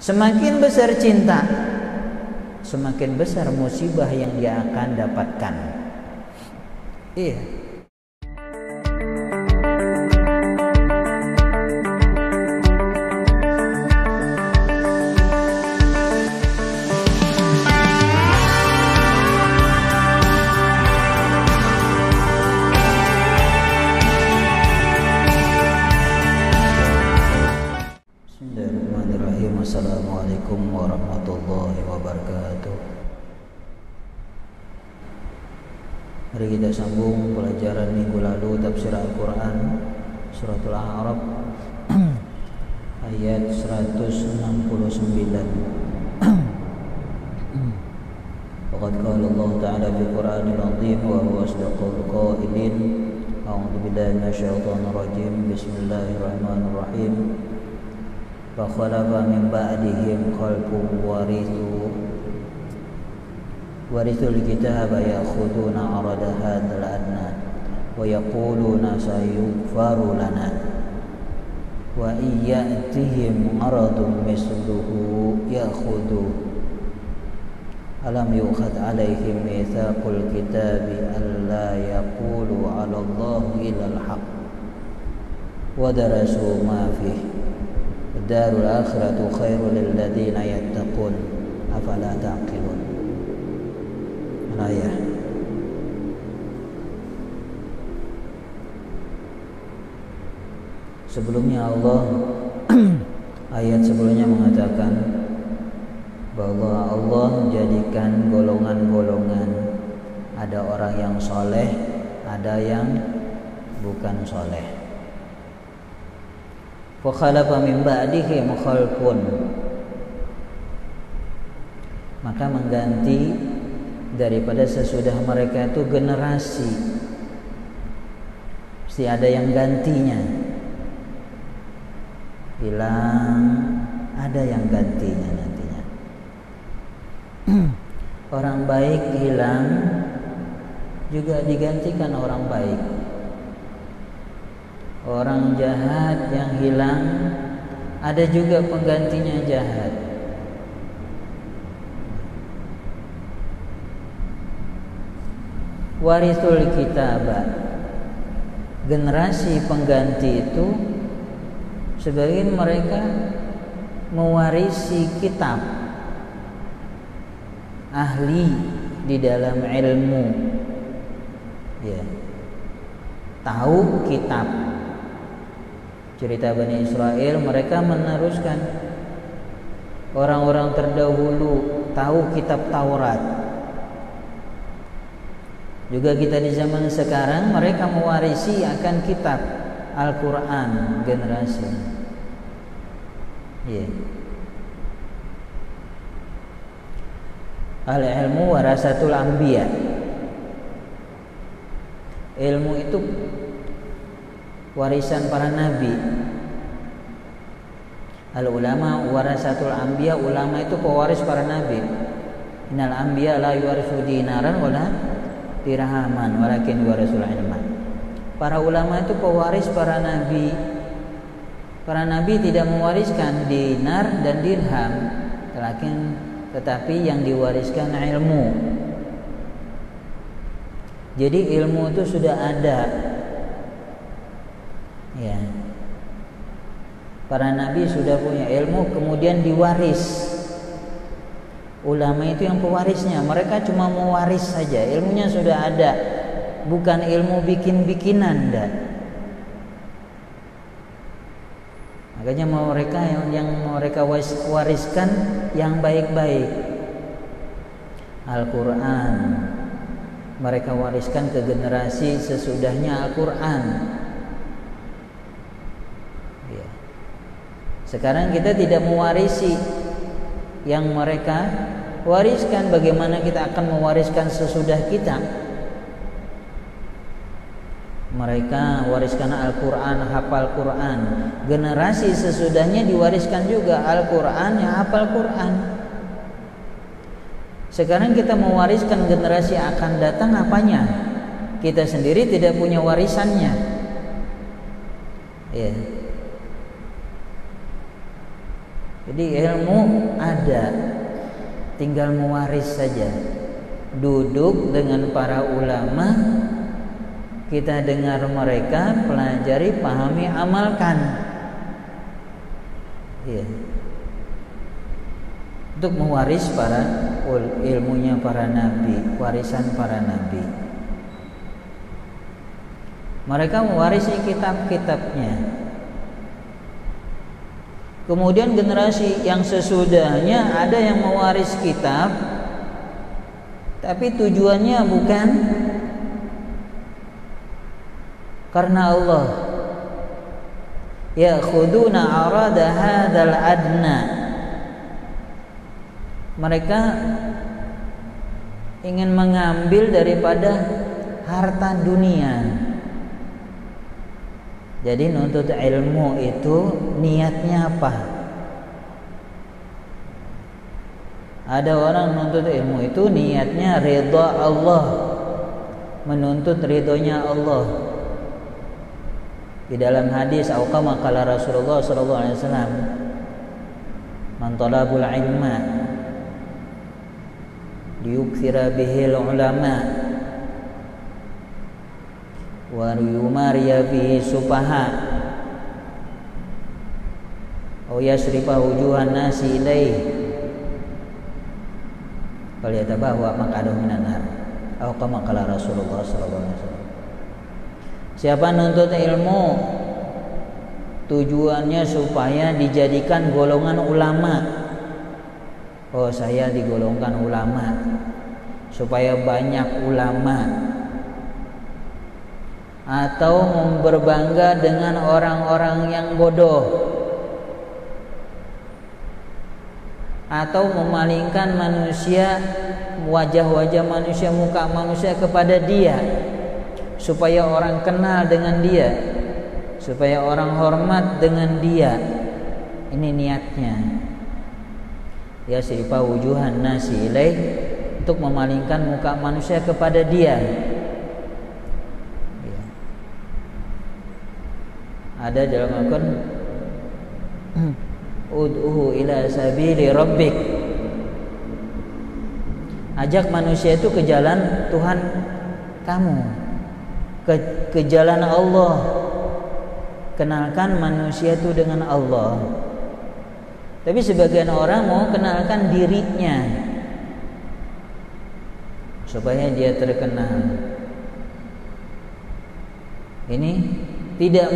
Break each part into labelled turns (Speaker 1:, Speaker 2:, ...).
Speaker 1: Semakin besar cinta, semakin besar musibah yang dia akan dapatkan. Iya. Bismillahirrahmanirrahim. Assalamualaikum warahmatullahi wabarakatuh. Mari kita sambung pelajaran minggu lalu tafsir Al-Quran Suratul A'raf ayat 169. Faqad qala Allah Ta'ala fi Qur'anil 'azim wa huwa asdaqul qailin. A'udzu billahi minasyaitonir rajim. Bismillahirrahmanirrahim. فَخَلَفَ مِنْ بَعْدِهِمْ خَلْفٌ وَرِثُوا الْكِتَابَ يَأْخُذُونَ عَرَضَ هَذَا الْأَدْنَى وَيَقُولُونَ سَيُغْفَرُ لَنَا وَإِنْ يَأْتِهِمْ عَرَضٌ مِثْلُهُ يَأْخُذُوهُ أَلَمْ يُؤْخَذْ عَلَيْهِمْ مِيثَاقُ الْكِتَابِ أَلَّا يَقُولُوا عَلَى اللَّهِ إِلَّا الْحَقَّ وَدَرَسُوا مَا فِيهِ Darul akhiratu khairul lil ladzina yattaqun afala taqilun. Ayat. Sebelumnya Allah ayat sebelumnya mengatakan bahwa Allah menjadikan golongan-golongan, ada orang yang soleh, ada yang bukan soleh. Fakhalafa min ba'dihim khalfun, maka mengganti daripada sesudah mereka itu generasi, mesti ada yang gantinya. Hilang, ada yang gantinya nantinya. Orang baik hilang, juga digantikan orang baik. Orang jahat yang hilang, ada juga penggantinya jahat. Warithul kitabah, generasi pengganti itu sebagian mereka mewarisi kitab, ahli di dalam ilmu, ya, tahu kitab. Cerita Bani Israel, mereka meneruskan. Orang-orang terdahulu tahu kitab Taurat. Juga kita di zaman sekarang, mereka mewarisi akan kitab Al-Quran generasi. Yeah. Al-ilmu warasatul anbiya. Ilmu itu warisan para nabi. Al-ulama warasatul anbiya, ulama itu pewaris para nabi. Innal anbiya la yuwarisu dinaran wala dirhaman walakin warasul ilma. Para ulama itu pewaris para nabi. Para nabi tidak mewariskan dinar dan dirham, tetapi yang diwariskan ilmu. Jadi ilmu itu sudah ada. Ya. Para nabi sudah punya ilmu, kemudian diwaris. Ulama itu yang pewarisnya, mereka cuma mewaris saja, ilmunya sudah ada, bukan ilmu bikin-bikinan, dah. Makanya mereka yang mereka wariskan yang baik-baik. Al-Quran mereka wariskan ke generasi sesudahnya Al-Quran. Sekarang kita tidak mewarisi yang mereka wariskan. Bagaimana kita akan mewariskan sesudah kita? Mereka wariskan Al-Quran, hafal Quran. Generasi sesudahnya diwariskan juga Al-Quran, yang hafal Quran. Sekarang kita mewariskan generasi akan datang apanya? Kita sendiri tidak punya warisannya. Ya. Jadi ilmu ada, tinggal mewaris saja. Duduk dengan para ulama, kita dengar mereka, pelajari, pahami, amalkan. Iya. Untuk mewaris para ilmunya para nabi, warisan para nabi. Mereka mewarisi kitab-kitabnya. Kemudian generasi yang sesudahnya ada yang mewaris kitab, tapi tujuannya bukan karena Allah. Ya'khuduna arada hadzal adna. Mereka ingin mengambil daripada harta dunia. Jadi nuntut ilmu itu niatnya apa? Ada orang nuntut ilmu itu niatnya ridha Allah, menuntut ridhonya Allah. Di dalam hadis kama qala Rasulullah sallallahu alaihi wasallam, man talabul ilma liyukthira bihil ulama wa yumariya bihi sufaha aw yasrifa wujuhan nasi ilaih falyatabawa maq'adahu minan nar aw kama qala Rasulullah sallallahu alaihi wasallam. Siapa nuntut ilmu tujuannya supaya dijadikan golongan ulama. Oh, saya digolongkan ulama supaya banyak ulama, atau berbangga dengan orang-orang yang bodoh, atau memalingkan manusia, wajah-wajah manusia, muka manusia kepada dia, supaya orang kenal dengan dia, supaya orang hormat dengan dia. Ini niatnya. Ya sirifa wujuhan nasi ilaih, untuk memalingkan muka manusia kepada dia. Ada dalam Al-Quran, ud'uhu ila sabili rabbik. Ajak manusia itu ke jalan Tuhan kamu, ke jalan Allah. Kenalkan manusia itu dengan Allah. Tapi sebagian orang mau kenalkan dirinya supaya dia terkenal. Ini tidak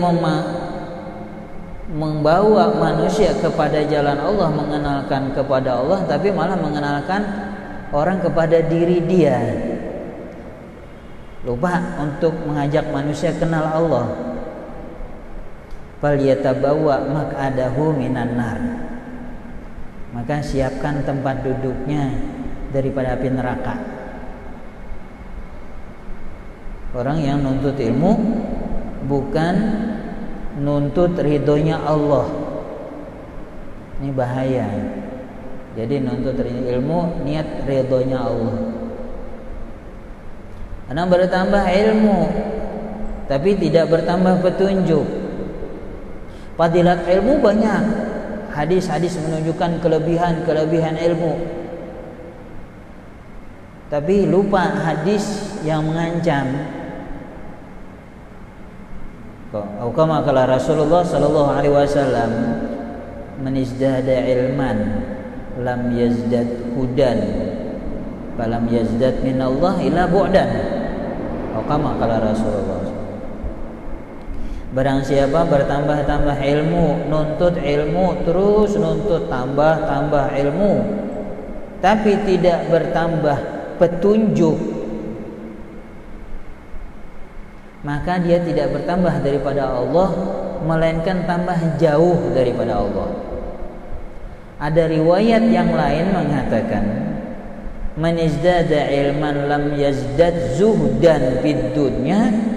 Speaker 1: membawa manusia kepada jalan Allah, mengenalkan kepada Allah, tapi malah mengenalkan orang kepada diri dia. Lupa untuk mengajak manusia kenal Allah. Falyatabawa maq'adahu minan nar. Maka siapkan tempat duduknya daripada api neraka. Orang yang nuntut ilmu bukan nuntut ridhonya Allah. Ini bahaya. Jadi nuntut ilmu niat ridhonya Allah. Karena bertambah ilmu tapi tidak bertambah petunjuk. Fadilat ilmu banyak. Hadis-hadis menunjukkan kelebihan ilmu. Tapi lupa hadis yang mengancam. Kama qala Rasulullah sallallahu alaihi wasallam, man izdada ilman lam yazdad hudan falam yazdad minallah illa bu'dan. Kama qala Rasulullah. Barang siapa bertambah-tambah ilmu, nuntut ilmu, terus nuntut tambah ilmu, tapi tidak bertambah petunjuk, maka dia tidak bertambah daripada Allah, melainkan tambah jauh daripada Allah. Ada riwayat yang lain mengatakan, man izdada ilman lam yazdad zuhdan fid dunya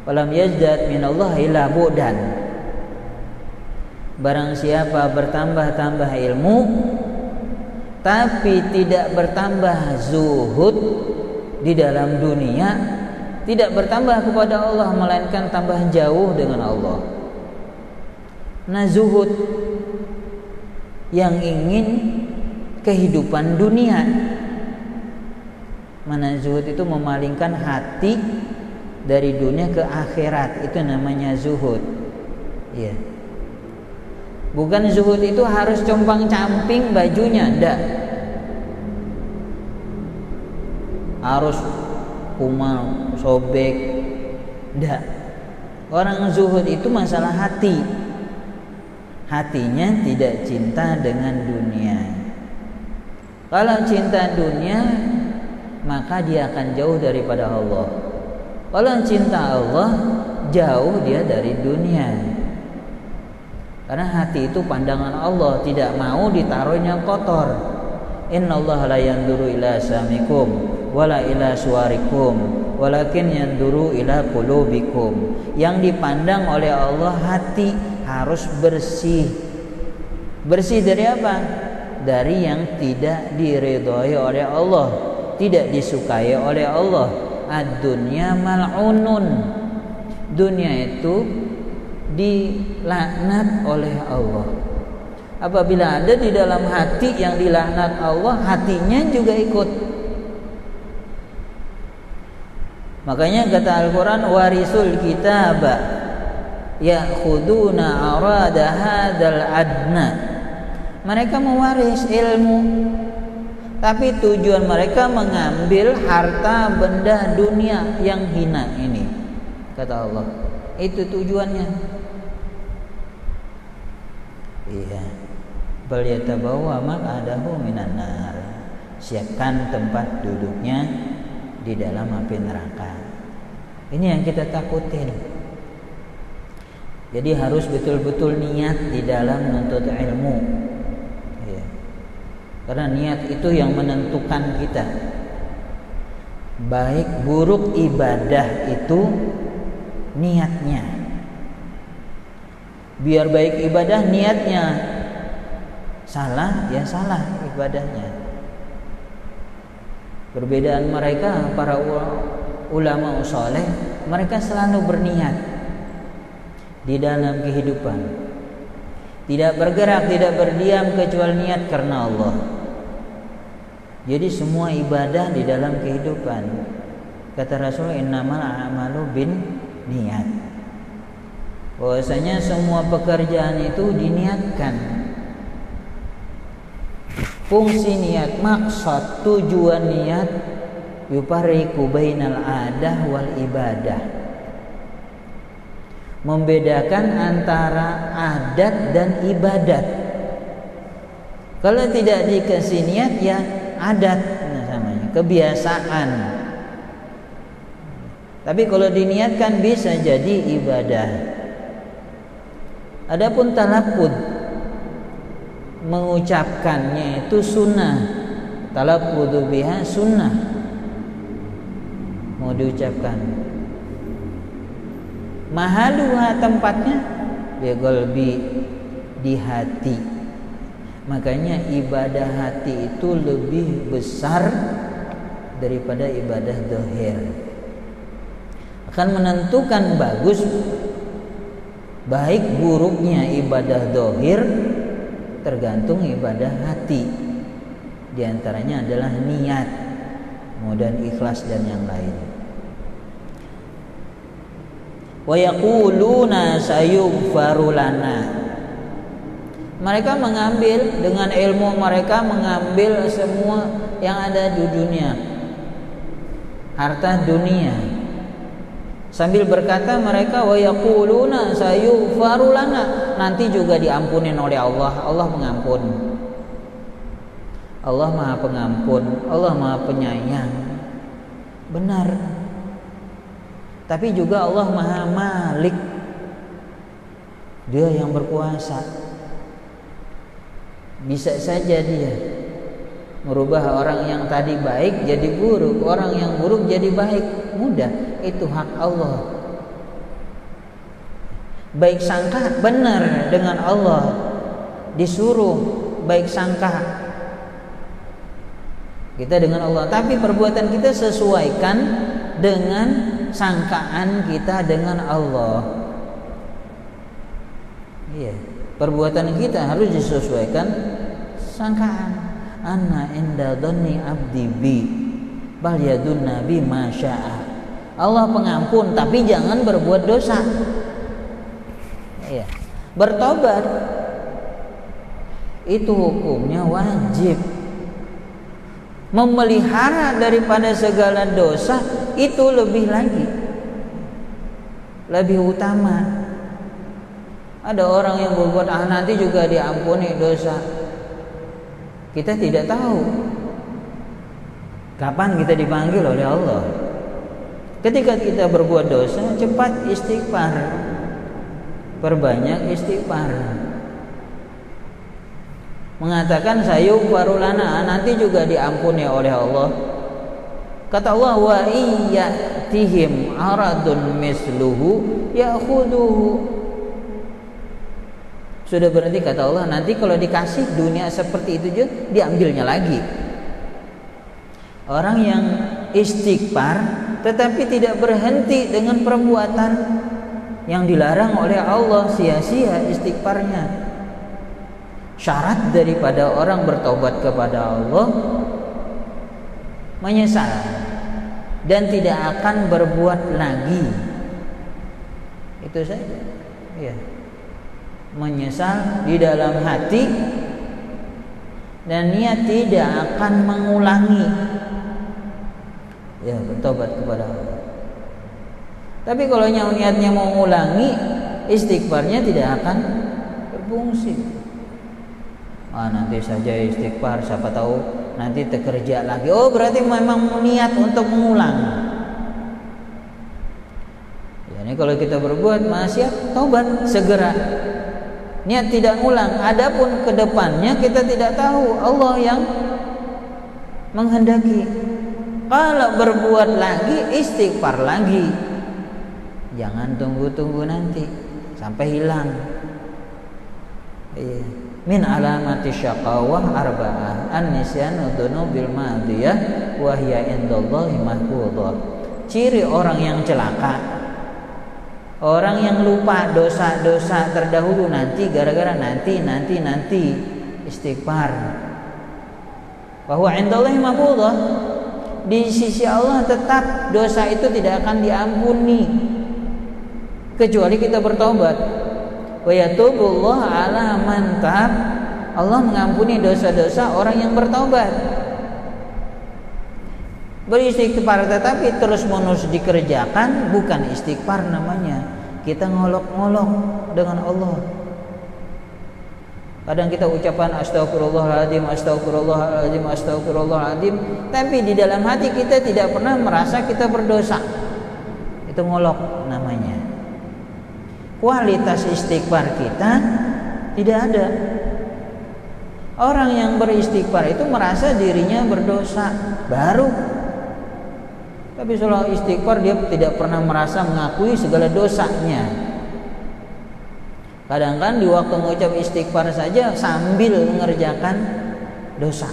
Speaker 1: walam yazdad minallah illa bu'dan. Barang siapa bertambah-tambah ilmu tapi tidak bertambah zuhud di dalam dunia, tidak bertambah kepada Allah, melainkan tambah jauh dengan Allah. Nah, zuhud yang ingin kehidupan dunia. Mana zuhud itu memalingkan hati dari dunia ke akhirat, itu namanya zuhud. Iya. Bukan zuhud itu harus compang-camping bajunya, enggak. Harus kumal, sobek, enggak. Orang zuhud itu masalah hati. Hatinya tidak cinta dengan dunia. Kalau cinta dunia, maka dia akan jauh daripada Allah. Kalau cinta Allah, jauh dia dari dunia. Karena hati itu pandangan Allah, tidak mau ditaruhnya kotor. Innallaha la yanduru ila samikum wala ila suwarikum walakin yanduru ila qulubikum. Yang dipandang oleh Allah hati, harus bersih. Bersih dari apa? Dari yang tidak diridhoi oleh Allah, tidak disukai oleh Allah. Ad-dunya mal'unun. Dunia itu dilaknat oleh Allah. Apabila ada di dalam hati yang dilaknat Allah, hatinya juga ikut. Makanya kata Al-Quran, warisul kitab ya'khuduna arada hadzal adna. Mereka mewaris ilmu, tapi tujuan mereka mengambil harta benda dunia yang hina ini. Kata Allah, itu tujuannya. Iya. Bal yatabawwa maq'adahu minan nar. Siapkan tempat duduknya di dalam api neraka. Ini yang kita takutin. Jadi harus betul-betul niat di dalam menuntut ilmu. Ya. Karena niat itu yang menentukan kita. Baik buruk ibadah itu niatnya. Biar baik ibadah niatnya, salah ya salah ibadahnya. Perbedaan mereka para ulama saleh, mereka selalu berniat di dalam kehidupan. Tidak bergerak, tidak berdiam kecuali niat karena Allah. Jadi semua ibadah di dalam kehidupan, kata Rasul, innamal a'malu bin niat. Bahwasanya semua pekerjaan itu diniatkan. Fungsi niat, maksud, tujuan niat, yufariqu bainal adah wal ibadah. Membedakan antara adat dan ibadat. Kalau tidak dikasih niat ya adat namanya, kebiasaan. Tapi kalau diniatkan bisa jadi ibadah. Adapun talaqqud, mengucapkannya itu sunnah. Talaqqudu biha sunnah, mau diucapkan. Mahaluha, tempatnya bi qalbi, di hati. Makanya ibadah hati itu lebih besar daripada ibadah zahir. Akan menentukan bagus baik buruknya ibadah zahir tergantung ibadah hati. Di antaranya adalah niat, kemudian ikhlas dan yang lain. Wa yaquluna sayughfaru lana. Mereka mengambil dengan ilmu mereka, mengambil semua yang ada di dunia, harta dunia. Sambil berkata mereka, wa yaquluna sayughfaru lana, nanti juga diampunin oleh Allah. Allah mengampun. Allah Maha Pengampun, Allah Maha Penyayang. Benar. Tapi juga Allah Maha Malik. Dia yang berkuasa. Bisa saja dia merubah orang yang tadi baik jadi buruk, orang yang buruk jadi baik. Mudah, itu hak Allah. Baik sangka benar dengan Allah, disuruh baik sangka kita dengan Allah, tapi perbuatan kita sesuaikan dengan sangkaan kita dengan Allah. Iya. Perbuatan kita harus disesuaikan sangkaan. Anna inda dhanni abdi bi bal yadun nabi masya'a. Allah pengampun, tapi jangan berbuat dosa. Iya. Bertobat itu hukumnya wajib. Memelihara daripada segala dosa itu lebih lagi, lebih utama. Ada orang yang berbuat nanti juga diampuni dosa. Kita tidak tahu kapan kita dipanggil oleh Allah. Ketika kita berbuat dosa, cepat istighfar, perbanyak istighfar. Mengatakan sayughfaru lana, nanti juga diampuni oleh Allah. Kata Allah, wa iyyatihim aradun misluhu ya'khuduhu. Sudah berarti kata Allah, nanti kalau dikasih dunia seperti itu juga diambilnya lagi. Orang yang istighfar tetapi tidak berhenti dengan perbuatan yang dilarang oleh Allah, sia-sia istighfarnya. Syarat daripada orang bertobat kepada Allah menyesal dan tidak akan berbuat lagi. Itu saja. Ya. Menyesal di dalam hati dan niat tidak akan mengulangi. Ya, bertobat kepada Allah. Tapi kalau niatnya mau mengulangi, istighfarnya tidak akan berfungsi. Nanti saja istighfar, siapa tahu nanti terkerja lagi. Oh, berarti memang niat untuk mengulang. Ya, ini kalau kita berbuat maksiat, taubat segera. Niat tidak ulang. Adapun ke depannya kita tidak tahu, Allah yang menghendaki. Kalau berbuat lagi, istighfar lagi. Jangan tunggu-tunggu nanti sampai hilang. Min alamati syaqawah arba'ah an-nisyanu dzunubil madiyah wa hiya indallahi mahfudhah. Ciri orang yang celaka, orang yang lupa dosa-dosa terdahulu, nanti gara-gara nanti istighfar. Bahwa indallahi mahfudhah, di sisi Allah tetap dosa itu tidak akan diampuni kecuali kita bertobat. Wa yatubullah ala man tab. Allah mengampuni dosa-dosa orang yang bertobat. Beristighfar tetapi terus-menerus dikerjakan bukan istighfar namanya. Kita ngolok-ngolok dengan Allah. Kadang kita ucapan astagfirullahaladzim, astagfirullahaladzim, astagfirullahaladzim, tapi di dalam hati kita tidak pernah merasa kita berdosa. Itu ngolok namanya. Kualitas istighfar kita tidak ada. Orang yang beristighfar itu merasa dirinya berdosa baru. Tapi setelah istighfar dia tidak pernah merasa mengakui segala dosanya. Kadang kan di waktu mengucap istighfar saja sambil mengerjakan dosa.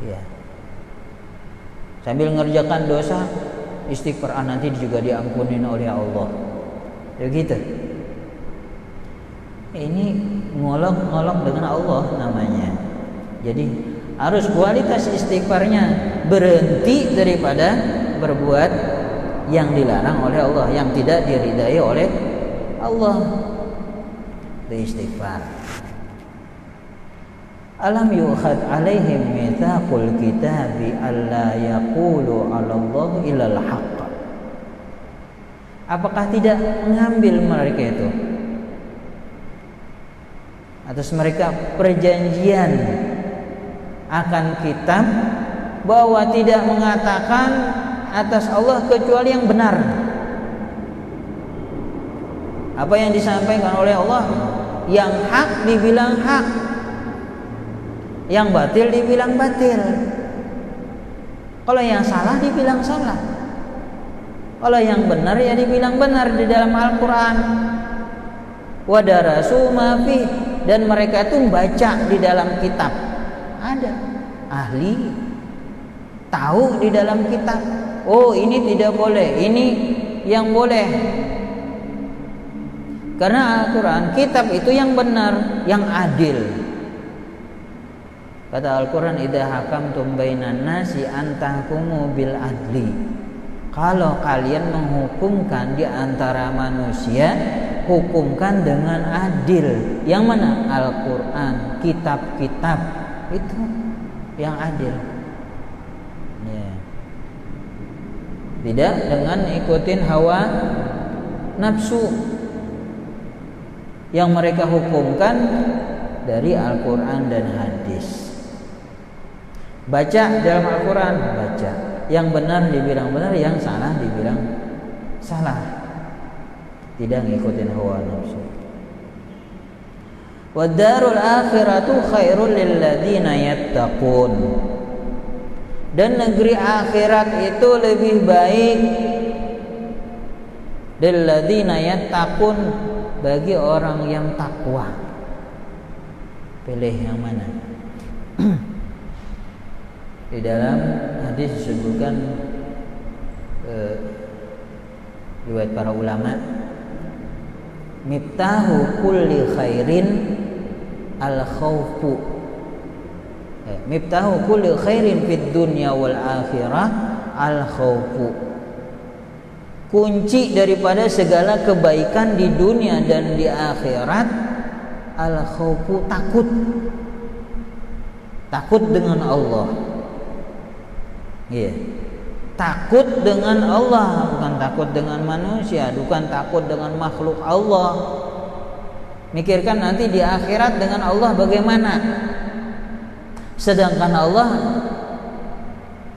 Speaker 1: Ya. Sambil mengerjakan dosa, istighfar nanti juga diampuni oleh Allah. Begitu. Ini ngolok-ngolok dengan Allah namanya. Jadi harus kualitas istighfarnya berhenti daripada berbuat yang dilarang oleh Allah, yang tidak diridai oleh Allah. Istighfar. Alam yu'khad alaihim mitsaqul kitabi alla yaqulu 'alallah illal haqq. Apakah tidak mengambil mereka itu atas mereka perjanjian akan kitab bahwa tidak mengatakan atas Allah kecuali yang benar. Apa yang disampaikan oleh Allah, yang hak dibilang hak, yang batil dibilang batil. Kalau yang salah dibilang salah. Kalau yang benar ya dibilang benar di dalam Al-Quran. Wadarasu ma fi, dan mereka itu baca di dalam kitab. Ada ahli tahu di dalam kitab. Oh, ini tidak boleh, ini yang boleh. Karena Al-Quran, kitab itu yang benar, yang adil. Kata Al-Quran, idza hakamtum bainan nasi an tahkumu bil adli. Kalau kalian menghukumkan di antara manusia, hukumkan dengan adil. Yang mana? Al-Quran, kitab-kitab itu yang adil. Ya. Tidak dengan ikutin hawa nafsu. Yang mereka hukumkan dari Al-Quran dan hadis. Baca dalam Al-Quran, baca. Yang benar dibilang benar, yang salah dibilang salah. Tidak ngikutin hawa nafsu. Wadarul akhiratu khairul lilladzina yattaqun. Dan negeri akhirat itu lebih baik lilladzina yattaqun, bagi orang yang takwa. Pilih yang mana? Di dalam hadis disebutkan riwayat para ulama, miftahu kulli khairin al-khawfu. Miftahu kulli khairin fid dunya wal akhirah al-khawfu. Kunci daripada segala kebaikan di dunia dan di akhirat al-khawfu, takut. Takut dengan Allah. Iya. Takut dengan Allah, bukan takut dengan manusia, bukan takut dengan makhluk Allah. Mikirkan nanti di akhirat dengan Allah bagaimana. Sedangkan Allah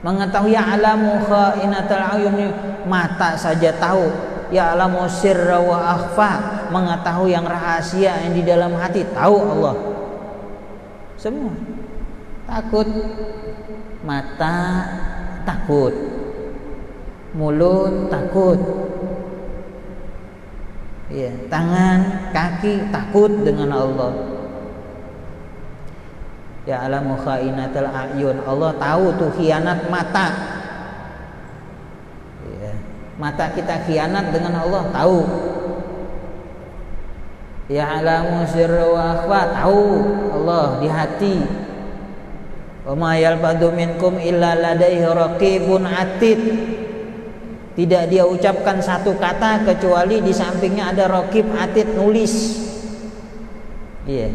Speaker 1: mengetahui ya'lamu kha'inatal ayun, mata saja tahu. Ya'lamu sirra wa akhfa, mengetahui yang rahasia yang di dalam hati, tahu Allah. Semua. Takut. Mata takut, mulut takut, ya, tangan, kaki takut dengan Allah. Ya alamu khainatul a'yun, Allah tahu tuh khianat mata. Ya, mata kita khianat dengan Allah, tahu. Ya alamu sirra wa akhfa, tahu Allah di hati. Wa ma yalfadhu minkum illa ladaihi raqibun atid. Tidak dia ucapkan satu kata kecuali di sampingnya ada raqib atid, nulis. Iya.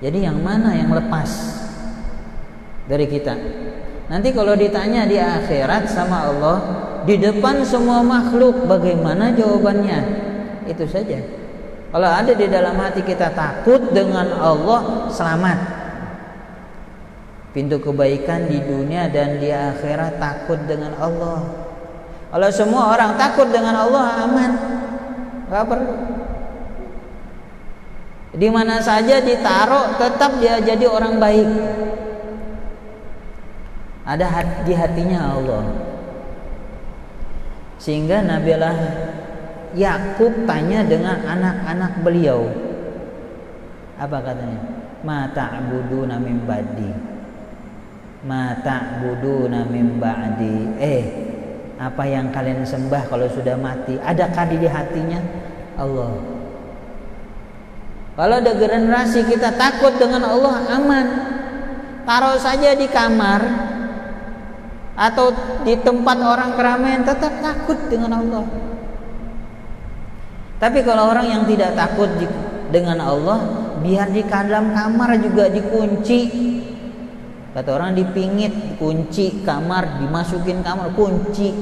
Speaker 1: Jadi yang mana yang lepas dari kita? Nanti kalau ditanya di akhirat sama Allah, di depan semua makhluk, bagaimana jawabannya? Itu saja. Kalau ada di dalam hati kita takut dengan Allah, selamat. Pintu kebaikan di dunia dan di akhirat, takut dengan Allah. Kalau semua orang takut dengan Allah, aman, gak perlu. Di mana saja ditaruh, tetap dia jadi orang baik. Ada di hatinya Allah. Sehingga Nabiullah Yakub tanya dengan anak-anak beliau. Apa katanya? Ma ta'buduna min ba'di. Ma ta'buduna min ba'di. Apa yang kalian sembah kalau sudah mati? Adakah di hatinya Allah? Kalau ada generasi kita takut dengan Allah, aman. Taruh saja di kamar atau di tempat orang keramaian, tetap takut dengan Allah. Tapi kalau orang yang tidak takut dengan Allah, biar di dalam kamar juga dikunci. Kata orang dipingit, kunci kamar, dimasukin kamar, kunci.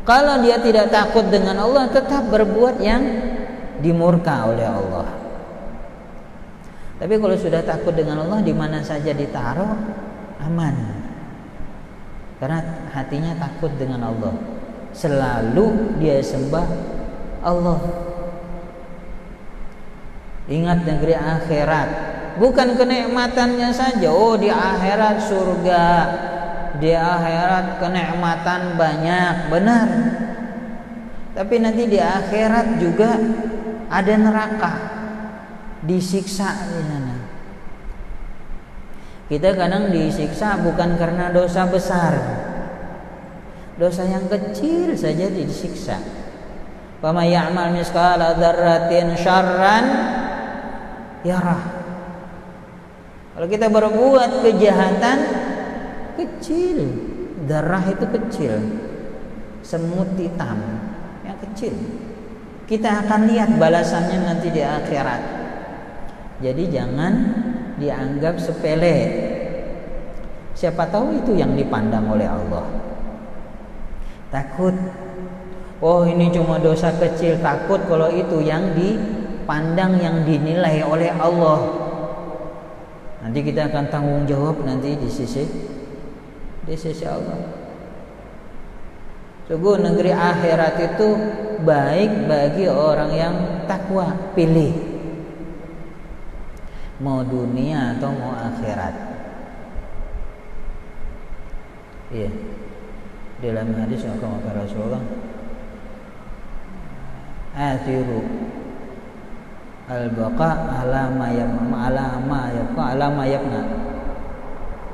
Speaker 1: Kalau dia tidak takut dengan Allah, tetap berbuat yang dimurka oleh Allah. Tapi kalau sudah takut dengan Allah, di mana saja ditaruh, aman. Karena hatinya takut dengan Allah. Selalu dia sembah Allah. Ingat negeri akhirat. Bukan kenikmatannya saja. Oh, di akhirat surga, di akhirat kenikmatan banyak, benar. Tapi nanti di akhirat juga ada neraka, disiksa di sana. Kita kadang disiksa bukan karena dosa besar, dosa yang kecil saja disiksa. Wa may ya'mal misqala dzarratin syarran yarah. Kalau kita berbuat kejahatan kecil, darah itu kecil, semut hitam yang kecil, kita akan lihat balasannya nanti di akhirat. Jadi jangan dianggap sepele. Siapa tahu itu yang dipandang oleh Allah. Takut, oh ini cuma dosa kecil, takut kalau itu yang dipandang, yang dinilai oleh Allah. Nanti kita akan tanggung jawab nanti di sisi Allah. Sungguh negeri akhirat itu baik bagi orang yang takwa. Pilih mau dunia atau mau akhirat. Iya. Dalam hadis yang kata Rasulullah, athiru al-baqa ala ma yafna.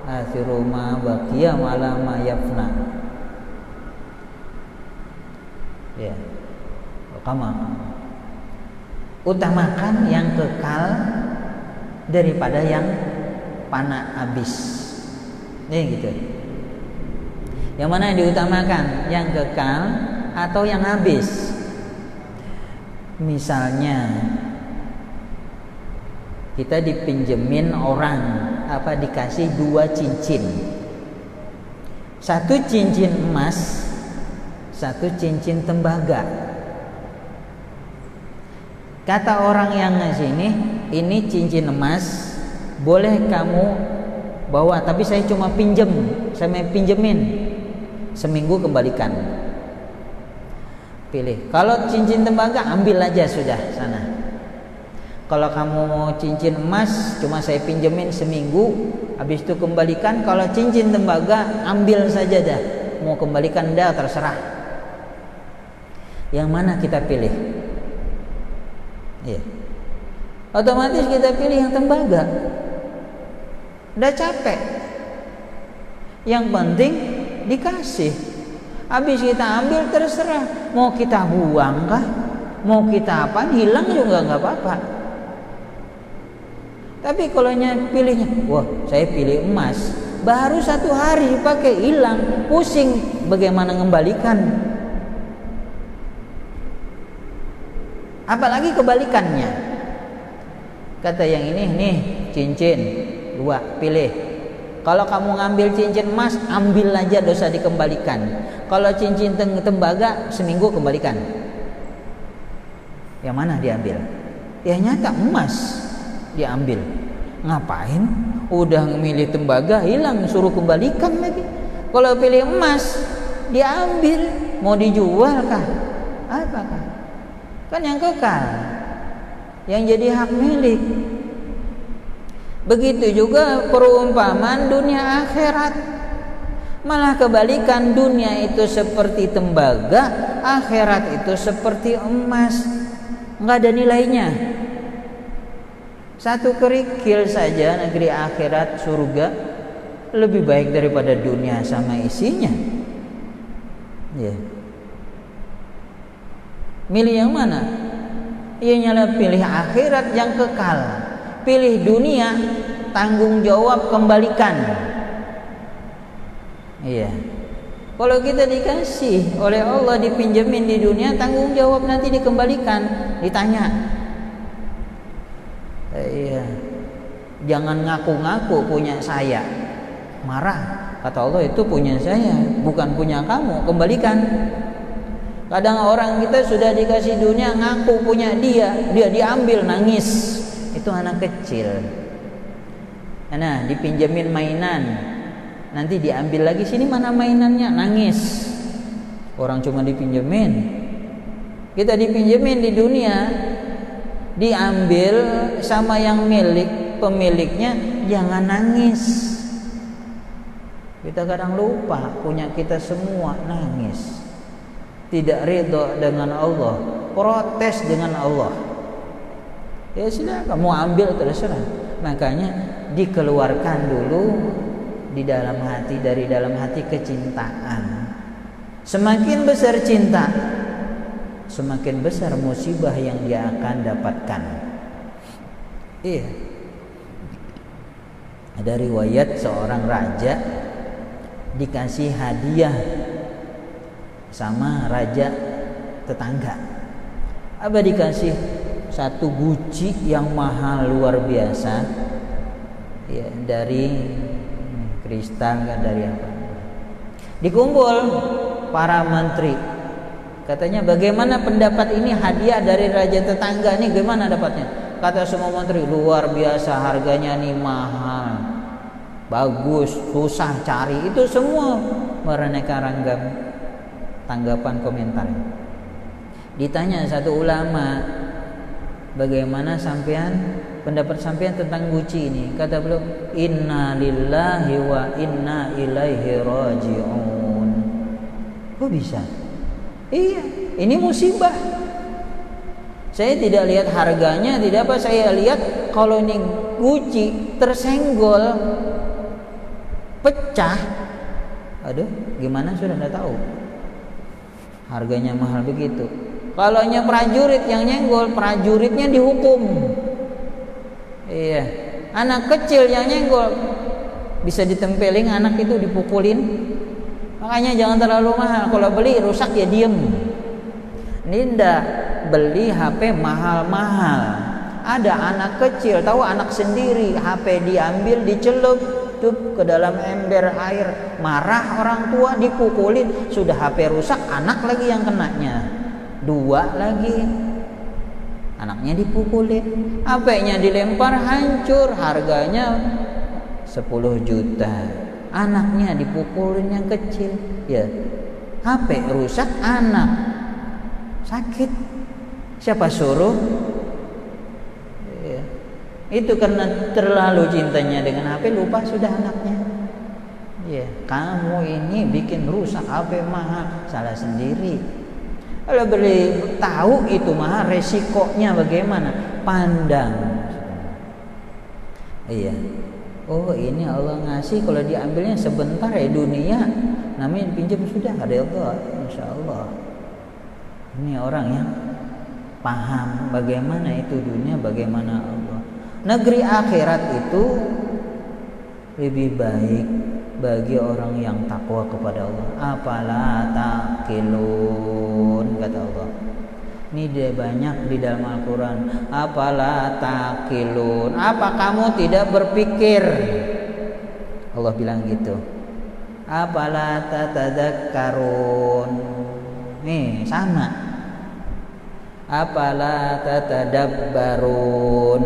Speaker 1: Athiru ma baqiya ala ma yafna. Ya. Kama. Utamakan yang kekal daripada yang fana habis. Gitu. Yang mana yang diutamakan? Yang kekal atau yang habis? Misalnya kita dipinjemin orang, dikasih 2 cincin. 1 cincin emas, 1 cincin tembaga. Kata orang yang ngasih ini cincin emas, boleh kamu bawa, tapi saya cuma pinjemin, seminggu kembalikan. Pilih. Kalau cincin tembaga ambil aja sudah sana. Kalau kamu mau cincin emas, cuma saya pinjemin seminggu, habis itu kembalikan. Kalau cincin tembaga ambil saja dah, mau kembalikan dah terserah. Yang mana kita pilih? Iya. Otomatis kita pilih yang tembaga. Udah capek. Yang penting dikasih. Habis kita ambil terserah. Mau kita buang kah? Mau kita apa? Hilang juga nggak apa-apa. Tapi kalau pilihnya, wah saya pilih emas. Baru 1 hari pakai hilang, pusing. Bagaimana ngembalikan? Apalagi kebalikannya. Kata yang ini, nih cincin 2, pilih. Kalau kamu ngambil cincin emas, ambil aja, dosa dikembalikan. Kalau cincin tembaga, seminggu kembalikan. Yang mana diambil? Ya nyata emas diambil. Ngapain? Udah milih tembaga, hilang, suruh kembalikan lagi. Kalau pilih emas, diambil. Mau dijual kah? Apakah? Kan yang kekal, yang jadi hak milik. Begitu juga perumpamaan dunia akhirat. Malah kebalikan, dunia itu seperti tembaga, akhirat itu seperti emas. Nggak ada nilainya. 1 kerikil saja negeri akhirat surga lebih baik daripada dunia sama isinya. Ya. Milih yang mana? Ya nyala pilih akhirat yang kekal. Pilih dunia, tanggung jawab kembalikan. Iya. Kalau kita dikasih oleh Allah, dipinjemin di dunia, tanggung jawab nanti dikembalikan, ditanya. Iya. Jangan ngaku-ngaku punya saya. Marah. Kata Allah, itu punya saya, bukan punya kamu, kembalikan. Kadang orang kita sudah dikasih dunia, ngaku punya dia diambil, nangis. Itu anak kecil. Nah, dipinjemin mainan, nanti diambil lagi, sini mana mainannya, nangis. Orang cuma dipinjemin. Kita dipinjemin di dunia, diambil sama yang pemiliknya, jangan nangis. Kita kadang lupa punya kita semua, nangis. Tidak ridho dengan Allah, protes dengan Allah. Ya sudah, kamu ambil terserah. Makanya dikeluarkan dulu di dalam hati, dari dalam hati kecintaan. Semakin besar cinta, semakin besar musibah yang dia akan dapatkan. Iya. Ada riwayat seorang raja dikasih hadiah sama raja tetangga. Apa dikasih? Satu guci yang mahal luar biasa. Ya, dari kristal kan, dari apa? Dikumpul para menteri. Katanya, bagaimana pendapat ini hadiah dari raja tetangga nih, gimana dapatnya? Kata semua menteri, luar biasa, harganya nih mahal, bagus, susah cari. Itu semua beraneka ragam tanggapan komentar. Ditanya satu ulama, bagaimana sampean, pendapat sampean tentang guci ini? Kata beliau, inna lillahi wa inna ilaihi raji'un. Kok bisa? Iya, ini musibah. Saya tidak lihat harganya, tidak apa, saya lihat kalau ini guci tersenggol, pecah, aduh, gimana sudah tidak tahu. Harganya mahal begitu. Kalau prajurit yang nyenggol, prajuritnya dihukum. Iya, anak kecil yang nyenggol bisa ditempelin, anak itu dipukulin. Makanya jangan terlalu mahal. Kalau beli rusak ya diem. Ninda beli HP mahal-mahal. Ada anak kecil, tahu anak sendiri, HP diambil, dicelup tuh ke dalam ember air. Marah orang tua, dipukulin. Sudah HP rusak, anak lagi yang kenanya. Dua lagi, anaknya dipukulin, HP-nya dilempar hancur, harganya 10 juta. Anaknya dipukulin yang kecil, ya. HP rusak, anak sakit. Siapa suruh? Ya. Itu karena terlalu cintanya dengan HP, lupa sudah anaknya. Ya, kamu ini bikin rusak HP mahal, salah sendiri. Kalau beli tahu itu mahal, resikonya bagaimana? Pandang. Iya. Oh, ini Allah ngasih, kalau diambilnya sebentar ya dunia, namanya pinjam sudah, ada Allah, insya Allah. Ini orang yang paham bagaimana itu dunia, bagaimana Allah. Negeri akhirat itu lebih baik bagi orang yang takwa kepada Allah. Apalah taqilun, kata Allah. Ini dia banyak di dalam Al-Quran. Apalah taqilun, apa kamu tidak berpikir? Allah bilang gitu. Apalah tatadzakkarun, nih sama. Apalah tatadabbarun.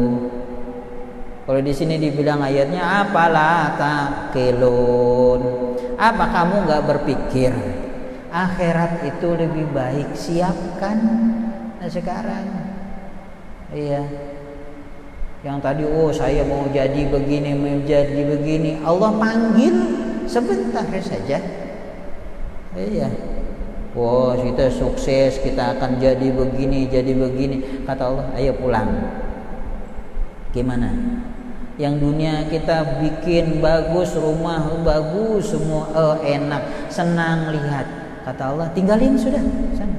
Speaker 1: Kalau di sini dibilang ayatnya apalah taqilun, apa kamu nggak berpikir? Akhirat itu lebih baik, siapkan sekarang. Iya. Yang tadi, oh saya mau jadi begini, menjadi begini, Allah panggil sebentar saja. Iya. Oh kita sukses, kita akan jadi begini, jadi begini. Kata Allah, ayo pulang. Gimana? Yang dunia kita bikin bagus, rumah bagus, semua enak, senang lihat. Kata Allah, tinggalin sudah sana.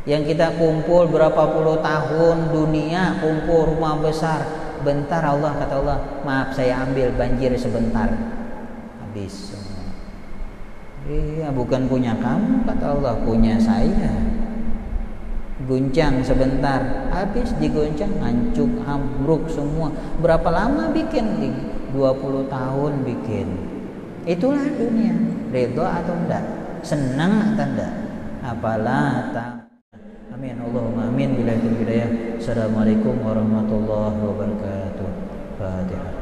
Speaker 1: Yang kita kumpul berapa puluh tahun dunia, kumpul rumah besar, bentar Allah, kata Allah, maaf saya ambil, banjir sebentar, habis semua. Iya, bukan punya kamu, kata Allah, punya saya. Guncang sebentar, habis diguncang, hancur, ambruk semua. Berapa lama bikin? 20 tahun bikin. Itulah dunia. Ridho atau enggak? Senang atau enggak? Apalah tak. Amin. Allahumma amin. Billahi taufiq hidayah. Assalamualaikum warahmatullahi wabarakatuh. Fatihah.